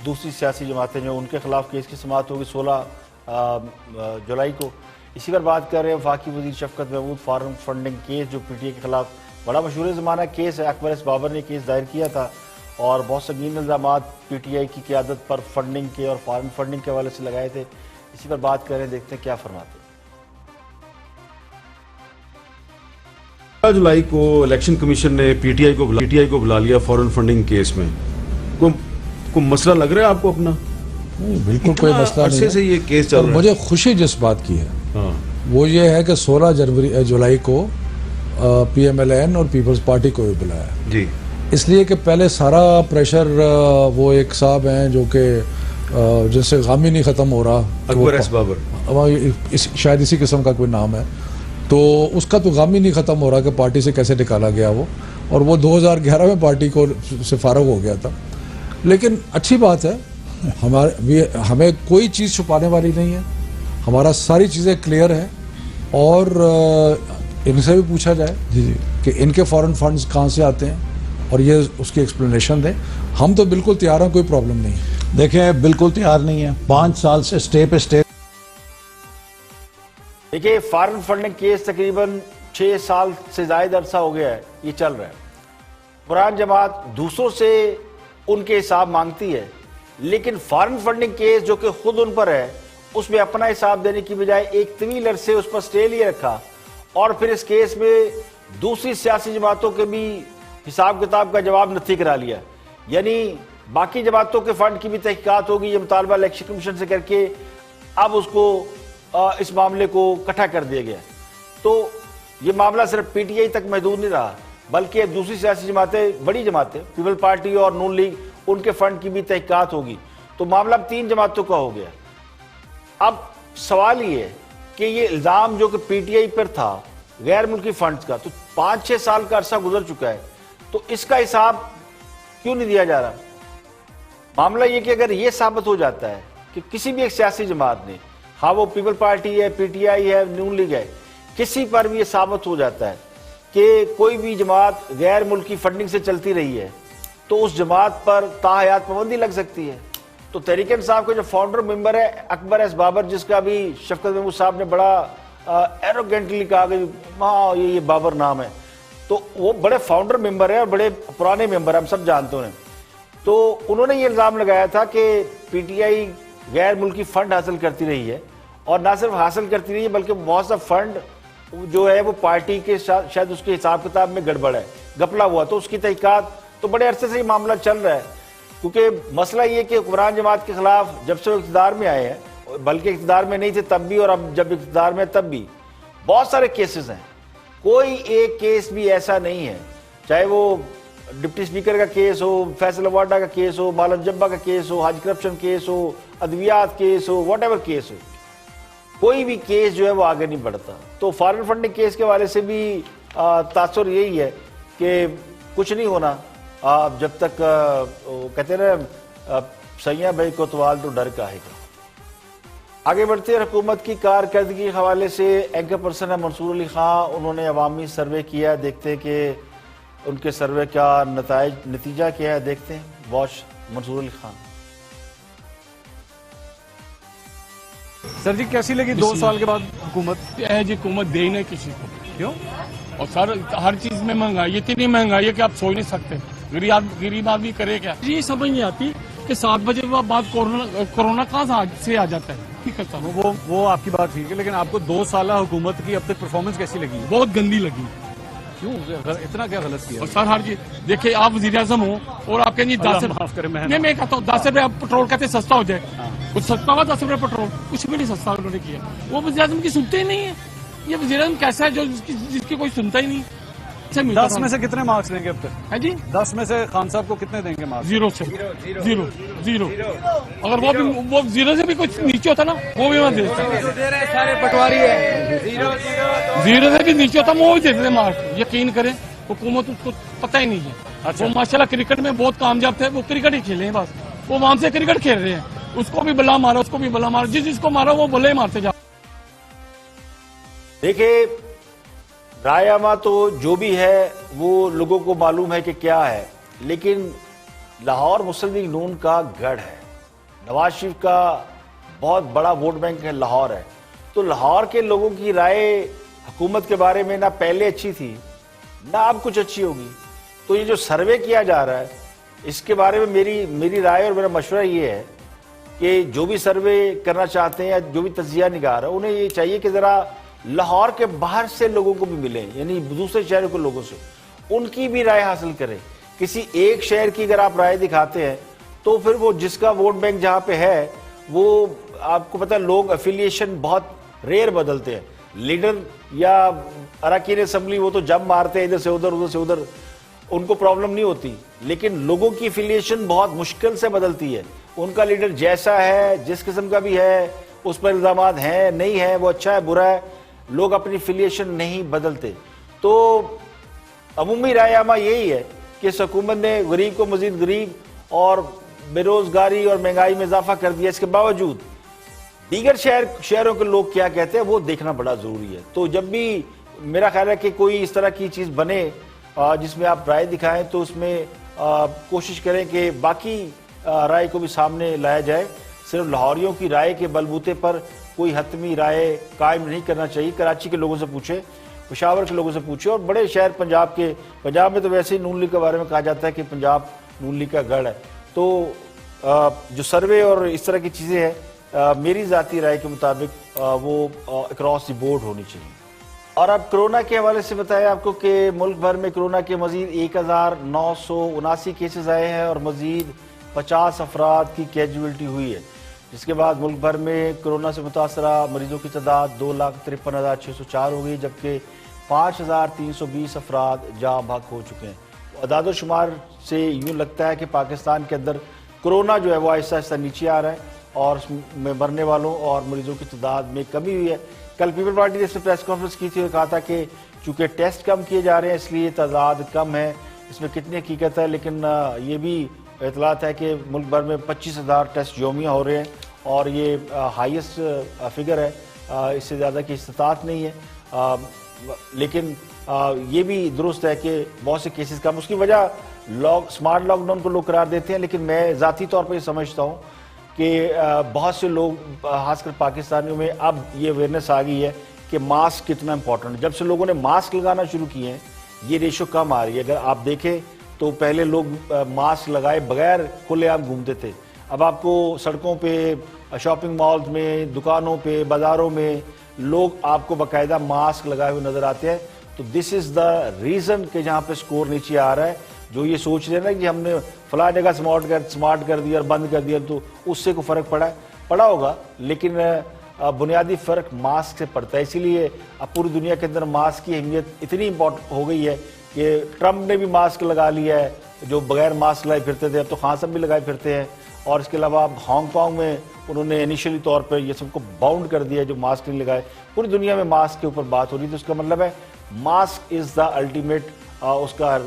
A: दूसरी सियासी जमातें जो उनके खिलाफ केस की समाअत होगी 16 जुलाई को। इसी पर बात कर रहे हैं वफाकी वज़ीर शफकत महमूद। फॉरेन फंडिंग केस जो पीटीआई के खिलाफ बड़ा मशहूर ज़माना केस है, अकबर एस बाबर ने केस दायर किया था, और बहुत संगीन इल्ज़ामात पीटीआई की क़यादत पर फंडिंग के और फॉरेन फंडिंग के हवाले से लगाए थे। इसी पर बात कर रहे हैं, देखते हैं क्या फरमाते हैं।
I: 15 जुलाई को इलेक्शन कमीशन ने पीटीआई को बुला लिया फॉरेन फंडिंग केस में। कोई मसला लग रहा है आपको अपना?
J: नहीं, बिल्कुल कोई मसला नहीं है।
I: से ये केस चल रहा है।
J: मुझे खुशी जिस बात की है वो ये है कि 16 जुलाई को पीएमएलएन और पीपल्स पार्टी को भी बुलाया
I: जी,
J: इसलिए कि पहले सारा प्रेशर वो एक साहब हैं जो कि जिससे गम ही नहीं ख़त्म हो रहा,
I: अकबर एस बाबर,
J: शायद इसी किस्म का कोई नाम है। तो उसका तो गम ही नहीं ख़त्म हो रहा कि पार्टी से कैसे निकाला गया वो, और वो 2011 में पार्टी को से फारग हो गया था। लेकिन अच्छी बात है, हमें कोई चीज़ छुपाने वाली नहीं है, हमारा सारी चीज़ें क्लियर है, और इनसे भी पूछा जाए कि इनके फॉरेन फंड्स कहाँ से आते हैं और ये उसकी एक्सप्लेनेशन दें। हम तो बिल्कुल तैयार हैं, कोई प्रॉब्लम नहीं है।
K: देखें, बिल्कुल तैयार नहीं है। 5 साल से स्टे पे स्टे
A: देखिए, फॉरेन फंडिंग केस तकरीबन 6 साल से ज्यादा अरसा हो गया है, ये चल रहा है। कुरान जमात दूसरों से उनके हिसाब मांगती है, लेकिन फॉरेन फंडिंग केस जो कि खुद उन पर है, उसमें अपना हिसाब देने की बजाय एक तवील अरसे उस पर स्टे लिए रखा, और फिर इस केस में दूसरी सियासी जमातों के भी हिसाब किताब का जवाब नथी करा लिया। यानी बाकी जमातों के फंड की भी तहकीकात होगी, ये मुतालबा इलेक्शन कमीशन से करके अब उसको इस मामले को इकट्ठा कर दिया गया। तो ये मामला सिर्फ पीटीआई तक महदूद नहीं रहा, बल्कि अब दूसरी सियासी जमातें, बड़ी जमातें, पीपल पार्टी और नून लीग, उनके फंड की भी तहकीकात होगी। तो मामला अब 3 जमातों का हो गया। अब सवाल ये है कि ये इल्जाम जो कि पीटीआई पर था गैर मुल्की फंड्स का, तो 5-6 साल का अरसा गुजर चुका है, तो इसका हिसाब क्यों नहीं दिया जा रहा? मामला ये कि अगर ये साबित हो जाता है कि किसी भी एक सियासी जमात ने, हाँ वो पीपल पार्टी है, पीटीआई है, नून लीग है, किसी पर भी ये साबित हो जाता है कि कोई भी जमात गैर मुल्की फंडिंग से चलती रही है, तो उस जमात पर ताहयात पाबंदी लग सकती है। तो तहरीक इंसाफ के जो फाउंडर मेंबर है अकबर एस बाबर, जिसका भी शफकत महमूद साहब ने बड़ा एरोगेंटली कहा कि हाँ ये बाबर नाम है, तो वो बड़े फाउंडर मेंबर है और बड़े पुराने मेंबर, हम सब जानते हैं। तो उन्होंने ये इल्ज़ाम लगाया था कि पीटीआई गैर मुल्की फंड हासिल करती रही है, और ना सिर्फ हासिल करती रही है बल्कि बहुत सा फंड जो है वो पार्टी के साथ शायद उसके हिसाब किताब में गड़बड़ है, गपला हुआ। तो उसकी तहकीकात तो बड़े अरसे से ये मामला चल रहा है, क्योंकि मसला ये कि हुक्मरान जमात के खिलाफ जब से वो इक़्तिदार में आए हैं, बल्कि इक़्तिदार में नहीं थे तब भी और अब जब इक़्तिदार में तब भी, बहुत सारे केसेस हैं। कोई एक केस भी ऐसा नहीं है, चाहे वो डिप्टी स्पीकर का केस हो, फैसल वाडा का केस हो, मालम जब्बा का केस हो, हज करप्शन केस हो, अद्वियात केस हो, व्हाटएवर केस हो, कोई भी केस जो है वो आगे नहीं बढ़ता। तो फॉरेन फंडिंग केस के वाले से भी तासुर यही है कि कुछ नहीं होना जब तक कहते ना सैया भाई कोतवाल तो डर का है। आगे बढ़ते हैं, हुकूमत की कारकर्दगी के हवाले से एंकर पर्सन है मंसूर अली खां, उन्होंने अवामी सर्वे किया, देखते हैं कि उनके सर्वे का नतीजा क्या है, देखते हैं। वॉच मंसूर अली खान।
K: सर जी कैसी लगी 2 साल के बाद हुकूमत?
L: हुकूमत दे ही नहीं किसी को, क्यों? और सर हर चीज में महंगाई, इतनी महंगाई है कि आप सोच नहीं सकते। गरीब आदमी करे क्या? ये समझ नहीं आती कि 7 बजे बाद कोरोना कहाँ से आ जाता है। ठीक है सर,
K: वो आपकी बात ठीक है, लेकिन आपको 2 साल हुकूमत की अब तक परफॉर्मेंस कैसी लगी?
L: बहुत गंदी लगी।
K: क्यों? इतना क्या गलत किया?
L: और सर हर चीज देखिए, आप वज़ीर आज़म हो और आप कहेंगे 10 रुपये, मैं कहता हूँ 10 रुपये पेट्रोल कहते सस्ता हो जाए, कुछ सस्ता हुआ 10 रुपये पेट्रोल, कुछ भी नहीं सस्ता उन्होंने किया। वो वज़ीर आज़म की सुनते ही नहीं है। ये वज़ीर आज़म कैसा है जो जिसकी कोई सुनता ही नहीं।
K: 10 में से कितने मार्क्स देंगे अब तक?
L: है जी,
K: 10 में से खान साहब को कितने देंगे मार्क्स?
L: 0 से 0। अगर वो 0 से भी कुछ नीचे होता ना, वो भी मैं देता।
K: सारे पटवारी है,
L: 0 से भी नीचे होता वो भी देते थे मार्क्स। यकीन करें, हुकूमत उसको पता ही नहीं है। अच्छा। वो माशाल्लाह क्रिकेट में बहुत कामयाब थे, वो क्रिकेट ही खेले हैं बस, वो वहां से क्रिकेट खेल रहे हैं। उसको भी बल्ला मारा, उसको भी बल्ला मारा, जिसको मारा वो बल्ले मारते जा।
A: देखिए, रायमा तो जो भी है वो लोगों को मालूम है कि क्या है, लेकिन लाहौर मुस्लिम लीग नून का गढ़ है, नवाज शरीफ का बहुत बड़ा वोट बैंक है, लाहौर है। तो लाहौर के लोगों की राय हुकूमत के बारे में ना पहले अच्छी थी ना अब कुछ अच्छी होगी। तो ये जो सर्वे किया जा रहा है, इसके बारे में मेरी राय और मेरा मशवरा ये है कि जो भी सर्वे करना चाहते हैं या जो भी तज्जिया निगार है, उन्हें ये चाहिए कि ज़रा लाहौर के बाहर से लोगों को भी मिले, यानी दूसरे शहरों के लोगों से उनकी भी राय हासिल करें। किसी एक शहर की अगर आप राय दिखाते हैं तो फिर वो जिसका वोट बैंक जहाँ पे है, वो आपको पता है लोग एफिलिएशन बहुत रेयर बदलते हैं। लीडर या अरकान असेंबली वो तो जब मारते हैं इधर से उधर, उनको प्रॉब्लम नहीं होती, लेकिन लोगों की एफिलिएशन बहुत मुश्किल से बदलती है। उनका लीडर जैसा है, जिस किस्म का भी है, उस पर इल्जाम हैं नहीं है, वो अच्छा है बुरा है, लोग अपनी एफिलिएशन नहीं बदलते। तो अमूमी रायनामा यही है कि इस हुकूमत ने गरीब को मजीद गरीब और बेरोजगारी और महंगाई में इजाफा कर दिया। इसके बावजूद दीगर शहरों के लोग क्या कहते हैं वो देखना बड़ा जरूरी है। तो जब भी मेरा ख्याल है कि कोई इस तरह की चीज बने जिसमें आप राय दिखाएं, तो उसमें कोशिश करें कि बाकी राय को भी सामने लाया जाए। सिर्फ लाहौरियों की राय के बलबूते पर कोई हतमी राय कायम नहीं करना चाहिए। कराची के लोगों से पूछे, पेशावर के लोगों से पूछे, और बड़े शहर पंजाब में तो वैसे ही नून लीग के बारे में कहा जाता है कि पंजाब नून लीग का गढ़ है। तो जो सर्वे और इस तरह की चीज़ें हैं, मेरी ज़ाती राय के मुताबिक वो अक्रॉस द बोर्ड होनी चाहिए। और अब कोरोना के हवाले से बताया आपको कि मुल्क भर में कोरोना के मजीद 1979 केसेस आए हैं और मजीद 50 अफराद की कैजुअल्टी हुई है, जिसके बाद मुल्क भर में कोरोना से मुतासरा मरीजों की तादाद 2,53,604 हो गई, जबकि 5,320 अफराद जाँ बहक हो चुके हैं। अदाद शुमार से यूँ लगता है कि पाकिस्तान के अंदर कोरोना जो है वो आहिस्ता आहिस्ता नीचे आ रहा है और उसमें मरने वालों और मरीजों की तादाद में कमी हुई है। कल पीपल पार्टी ने इसमें प्रेस कॉन्फ्रेंस की थी और कहा था कि चूँकि टेस्ट कम किए जा रहे हैं इसलिए तादाद कम है। इसमें कितनी हकीकत है, लेकिन ये भी इतलात है कि मुल्क भर में 25,000 टेस्ट यौमिया हो रहे हैं और ये हाईएस्ट फिगर है, इससे ज़्यादा की इस्तात नहीं है। लेकिन ये भी दुरुस्त है कि बहुत से केसेस कम, उसकी वजह स्मार्ट लॉकडाउन को लोग करार देते हैं, लेकिन मैं ज़ाती तौर पर ये समझता हूँ कि बहुत से लोग खासकर पाकिस्तानियों में अब ये अवेयरनेस आ गई है कि मास्क कितना इंपॉर्टेंट है। जब से लोगों ने मास्क लगाना शुरू किए हैं ये रेशो कम आ रही है। अगर आप देखें तो पहले लोग मास्क लगाए बगैर खुलेआम घूमते थे, अब आपको सड़कों पे, शॉपिंग मॉल्स में, दुकानों पे, बाज़ारों में लोग आपको बाकायदा मास्क लगाए हुए नज़र आते हैं। तो दिस इज़ द रीज़न कि जहाँ पे स्कोर नीचे आ रहा है। जो ये सोच रहे हैं ना कि हमने फला जगह स्मार्ट कर दिया और बंद कर दिया तो उससे कोई फ़र्क पड़ा होगा, लेकिन बुनियादी फ़र्क मास्क से पड़ता है। इसीलिए अब पूरी दुनिया के अंदर मास्क की अहमियत इतनी इम्पोर्टेंट हो गई है कि ट्रम्प ने भी मास्क लगा लिया है, जो बगैर मास्क लगाए फिरते थे अब तो खान साहब भी लगाए फिरते हैं। और इसके अलावा अब हांगकांग में उन्होंने इनिशियली तौर पर ये सबको बाउंड कर दिया जो मास्क नहीं लगाए। पूरी दुनिया में मास्क के ऊपर बात हो रही थी, उसका मतलब है मास्क इज़ द अल्टीमेट उसका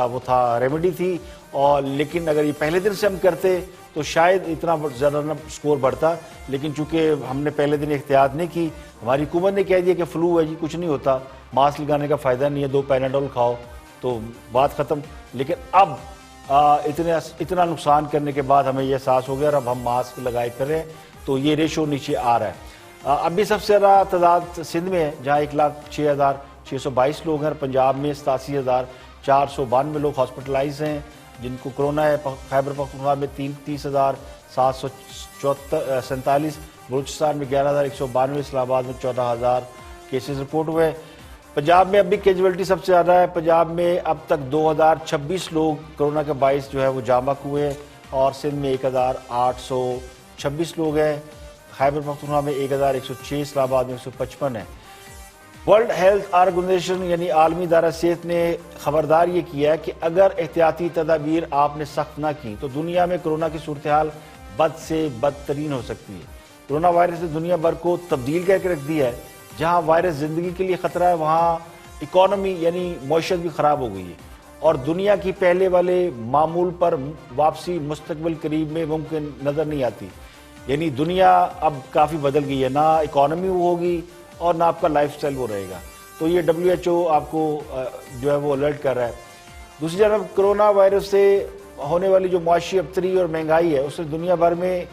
A: वो था, रेमेडी थी। और लेकिन अगर ये पहले दिन से हम करते तो शायद इतना ज़्यादा ना स्कोर बढ़ता, लेकिन चूंकि हमने पहले दिन एहतियात नहीं की, हमारी हुकूमत ने कह दिया कि फ्लू है जी, कुछ नहीं होता, मास्क लगाने का फ़ायदा नहीं है, 2 पैनाडोल खाओ तो बात ख़त्म। लेकिन अब इतना नुकसान करने के बाद हमें यह एहसास हो गया और अब हम मास्क लगाए कर रहे हैं, तो ये रेशो नीचे आ रहा है। अभी सबसे ज़्यादा तादाद सिंध में है जहाँ 1,06,622 लोग हैं, पंजाब में 87,492 लोग हॉस्पिटलाइज हैं जिनको कोरोना है। खैबर पख्तूनख्वा में 30,747, बलूचिस्तान में 11,192, इस्लामाबाद में 14,000 केसेस रिपोर्ट हुए। पंजाब में अभी कैजुअलिटी सबसे ज़्यादा है। पंजाब में अब तक 2,026 लोग कोरोना के बाइस जो है वो जाँ बहक हुए हैं और सिंध में 1,826 लोग हैं। खैबर पख्तूनख्वा में 1,106, इस्लामाबाद में 155 है। वर्ल्ड हेल्थ ऑर्गेनाइजेशन यानी आलमी इदारा सेहत ने खबरदार ये किया है कि अगर एहतियाती तदाबीर आपने सख्त ना की तो दुनिया में कोरोना की सूरत हाल बद से बदतरीन हो सकती है। कोरोना वायरस ने दुनिया भर को तब्दील करके रख दिया है। जहाँ वायरस ज़िंदगी के लिए ख़तरा है वहाँ इकॉनमी यानी मईशत भी ख़राब हो गई है और दुनिया की पहले वाले मामूल पर वापसी मुस्तकबिल करीब में मुमकिन नज़र नहीं आती। यानी दुनिया अब काफ़ी बदल गई है, ना इकॉनमी वो होगी और ना आपका लाइफ स्टाइल वो रहेगा। तो ये WHO आपको जो है वो अलर्ट कर रहा है। दूसरी तरफ कोरोना वायरस से होने वाली जो मुआशी अबतरी और महंगाई है उसने दुनिया भर में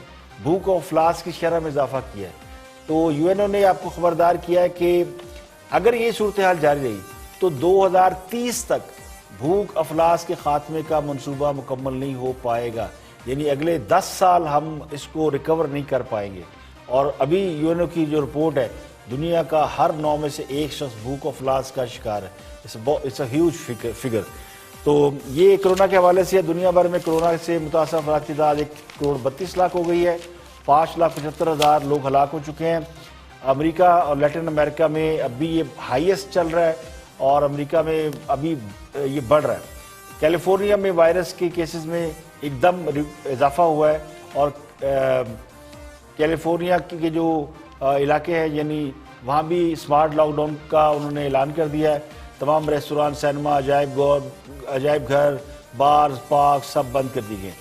A: भूख और अफलास की शरह में इजाफा किया है। तो UNO ने आपको खबरदार किया है कि अगर ये सूरत हाल जारी रही तो 2030 तक भूख अफलास के खात्मे का मंसूबा मुकम्मल नहीं हो पाएगा, यानी अगले 10 साल हम इसको रिकवर नहीं कर पाएंगे। और अभी UNO की जो रिपोर्ट है दुनिया का हर 9 में से 1 शख्स भूख और अफलास का शिकार है। It's a huge figure. तो ये कोरोना के हवाले से दुनिया भर में कोरोना से मुतासर अफराद की तादाद 1,32,00,000 हो गई है। 5,75,000 लोग हलाक हो चुके हैं। अमेरिका और लैटिन अमेरिका में अभी ये हाईएस्ट चल रहा है और अमेरिका में अभी ये बढ़ रहा है। कैलिफोर्निया में वायरस के केसेस में एकदम इजाफा हुआ है और कैलिफोर्निया के जो इलाके हैं यानी वहाँ भी स्मार्ट लॉकडाउन का उन्होंने ऐलान कर दिया है। तमाम रेस्टोरेंट, सिनेमा, अजायब घर, बार, पार्क सब बंद कर दिए गए।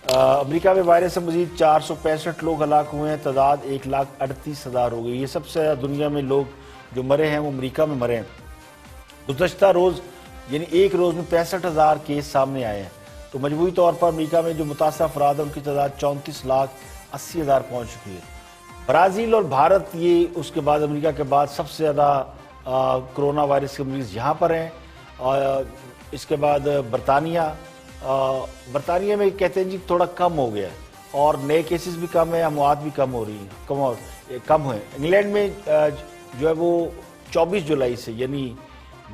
A: अमेरिका में वायरस से मजीद 465 लोग हलाक हुए हैं, तादाद 1,38,000 हो गई। ये सबसे ज़्यादा दुनिया में लोग जो मरे हैं वो अमेरिका में मरे हैं। गुज़श्ता रोज़ यानी एक रोज़ में 65,000 केस सामने आए हैं। तो मजमूई तौर पर अमेरिका में जो मुतासर अफराद हैं उनकी तादाद 34,80,000 पहुँच चुकी है। ब्राज़ील और भारत ये उसके बाद अमेरिका के बाद सबसे ज़्यादा कोरोना वायरस के मरीज यहाँ पर हैं। और इसके बाद बरतानिया में कहते हैं जी थोड़ा कम हो गया है और नए केसेस भी कम है, अमवात भी कम हो रही हैं, कम हुए। इंग्लैंड में जो है वो 24 जुलाई से यानी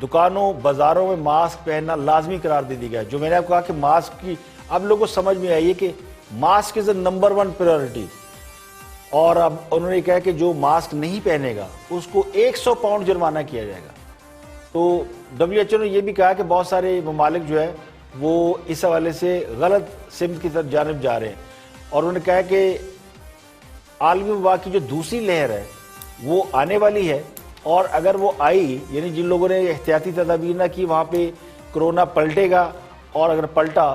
A: दुकानों बाज़ारों में मास्क पहनना लाजमी करार दे दिया गया। जो मैंने आपको कहा कि मास्क की अब लोगों को समझ में आई है कि mask is the number 1 priority. और अब उन्होंने कहा कि जो मास्क नहीं पहनेगा उसको 100 पाउंड जुर्माना किया जाएगा। तो WHO ने यह भी कहा कि बहुत सारे ममालिक जो है वो इस हवाले से गलत सिमत की तरफ जानिब जा रहे हैं। और उन्होंने कहा कि आलमी वबा की जो दूसरी लहर है वो आने वाली है, और अगर वो आई यानी जिन लोगों ने एहतियाती तदाबीर ना की वहाँ पे कोरोना पलटेगा, और अगर पलटा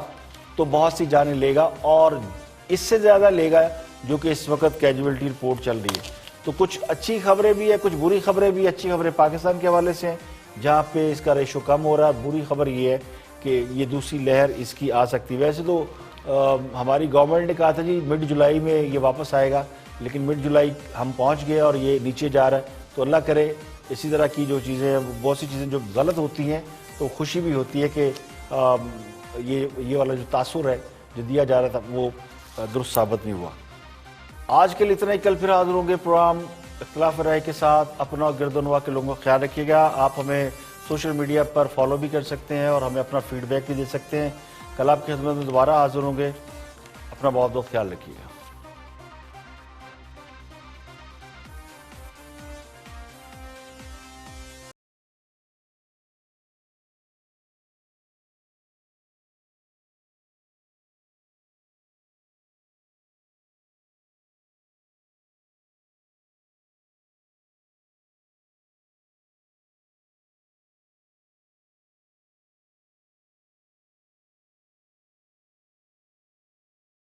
A: तो बहुत सी जानें लेगा और इससे ज़्यादा लेगा जो कि इस वक्त कैजुअल्टी रिपोर्ट चल रही है। तो कुछ अच्छी खबरें भी है, कुछ बुरी खबरें भी। अच्छी खबरें पाकिस्तान के हवाले से हैं जहाँ पे इसका रेशो कम हो रहा है। बुरी खबर ये है कि ये दूसरी लहर इसकी आ सकती है। वैसे तो हमारी गवर्नमेंट ने कहा था जी मिड जुलाई में ये वापस आएगा, लेकिन मिड जुलाई हम पहुँच गए और ये नीचे जा रहा है। तो अल्लाह करे इसी तरह की जो चीज़ें हैं, बहुत सी चीज़ें जो गलत होती हैं तो खुशी भी होती है कि ये वाला जो तासुर है जो दिया जा रहा था वो दुरुस्त साबित नहीं हुआ। आज के लिए इतना ही। कल फिर हाजिर होंगे प्रोग्राम इख्तिलाफ राय के साथ। अपना गिरदोनवा के लोगों का ख्याल रखिएगा। आप हमें सोशल मीडिया पर फॉलो भी कर सकते हैं और हमें अपना फीडबैक भी दे सकते हैं। कल आपकी खिदमत में दोबारा हाजिर होंगे। अपना बहुत बहुत ख्याल रखिएगा।